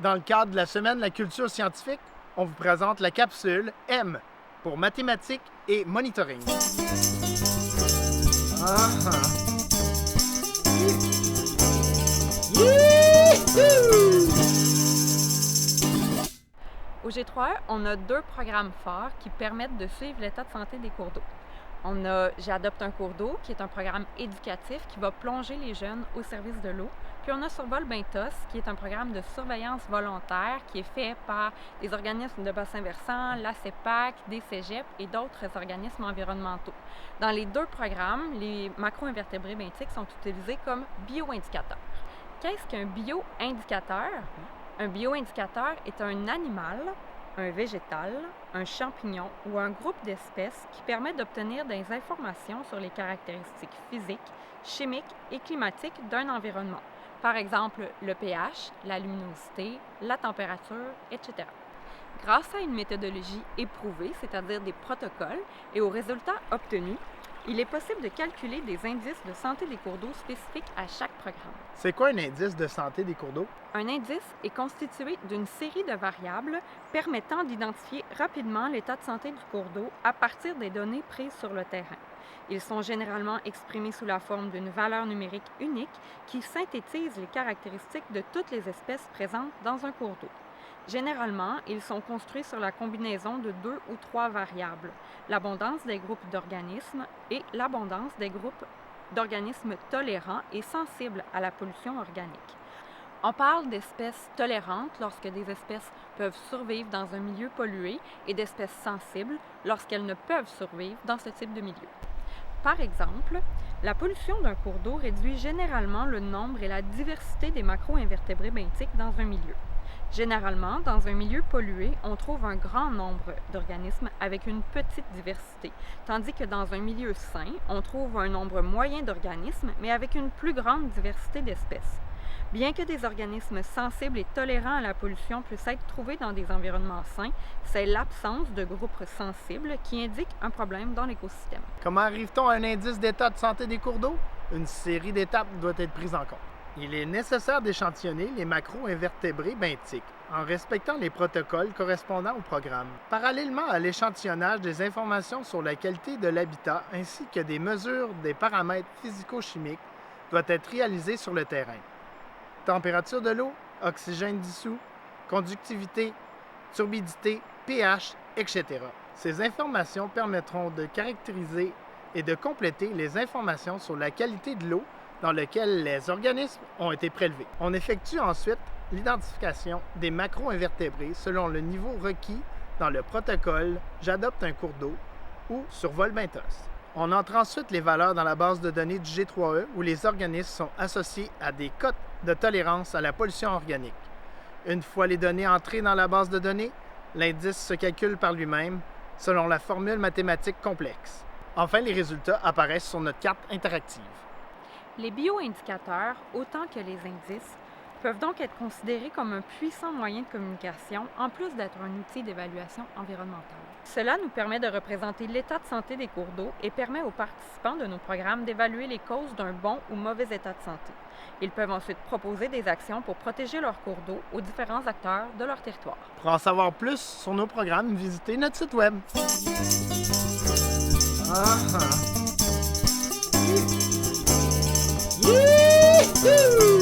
Dans le cadre de la Semaine de la culture scientifique, on vous présente la capsule M pour mathématiques et monitoring. Au G3E, on a deux programmes forts qui permettent de suivre l'état de santé des cours d'eau. On a J'adopte un cours d'eau, qui est un programme éducatif qui va plonger les jeunes au service de l'eau. Puis on a Survol Bentos, qui est un programme de surveillance volontaire qui est fait par des organismes de bassin versant, la CEPAC, des cégeps et d'autres organismes environnementaux. Dans les deux programmes, les macro-invertébrés benthiques sont utilisés comme bioindicateurs. Qu'est-ce qu'un bioindicateur? Un bioindicateur est un animal, un végétal, un champignon ou un groupe d'espèces qui permet d'obtenir des informations sur les caractéristiques physiques, chimiques et climatiques d'un environnement. Par exemple, le pH, la luminosité, la température, etc. Grâce à une méthodologie éprouvée, c'est-à-dire des protocoles, et aux résultats obtenus, il est possible de calculer des indices de santé des cours d'eau spécifiques à chaque programme. C'est quoi un indice de santé des cours d'eau? Un indice est constitué d'une série de variables permettant d'identifier rapidement l'état de santé du cours d'eau à partir des données prises sur le terrain. Ils sont généralement exprimés sous la forme d'une valeur numérique unique qui synthétise les caractéristiques de toutes les espèces présentes dans un cours d'eau. Généralement, ils sont construits sur la combinaison de 2 ou 3 variables, l'abondance des groupes d'organismes et l'abondance des groupes d'organismes tolérants et sensibles à la pollution organique. On parle d'espèces tolérantes lorsque des espèces peuvent survivre dans un milieu pollué et d'espèces sensibles lorsqu'elles ne peuvent survivre dans ce type de milieu. Par exemple, la pollution d'un cours d'eau réduit généralement le nombre et la diversité des macro-invertébrés benthiques dans un milieu. Généralement, dans un milieu pollué, on trouve un grand nombre d'organismes avec une petite diversité, tandis que dans un milieu sain, on trouve un nombre moyen d'organismes, mais avec une plus grande diversité d'espèces. Bien que des organismes sensibles et tolérants à la pollution puissent être trouvés dans des environnements sains, c'est l'absence de groupes sensibles qui indique un problème dans l'écosystème. Comment arrive-t-on à un indice d'état de santé des cours d'eau? Une série d'étapes doit être prise en compte. Il est nécessaire d'échantillonner les macro-invertébrés benthiques en respectant les protocoles correspondant au programme. Parallèlement à l'échantillonnage des informations sur la qualité de l'habitat ainsi que des mesures des paramètres physico-chimiques doit être réalisé sur le terrain. Température de l'eau, oxygène dissous, conductivité, turbidité, pH, etc. Ces informations permettront de caractériser et de compléter les informations sur la qualité de l'eau dans laquelle les organismes ont été prélevés. On effectue ensuite l'identification des macro-invertébrés selon le niveau requis dans le protocole J'adopte un cours d'eau ou Survol Bentos. On entre ensuite les valeurs dans la base de données du G3E où les organismes sont associés à des cotes de tolérance à la pollution organique. Une fois les données entrées dans la base de données, l'indice se calcule par lui-même selon la formule mathématique complexe. Enfin, les résultats apparaissent sur notre carte interactive. Les bioindicateurs, autant que les indices, peuvent donc être considérés comme un puissant moyen de communication, en plus d'être un outil d'évaluation environnementale. Cela nous permet de représenter l'état de santé des cours d'eau et permet aux participants de nos programmes d'évaluer les causes d'un bon ou mauvais état de santé. Ils peuvent ensuite proposer des actions pour protéger leurs cours d'eau aux différents acteurs de leur territoire. Pour en savoir plus sur nos programmes, visitez notre site web. Yee-hoo!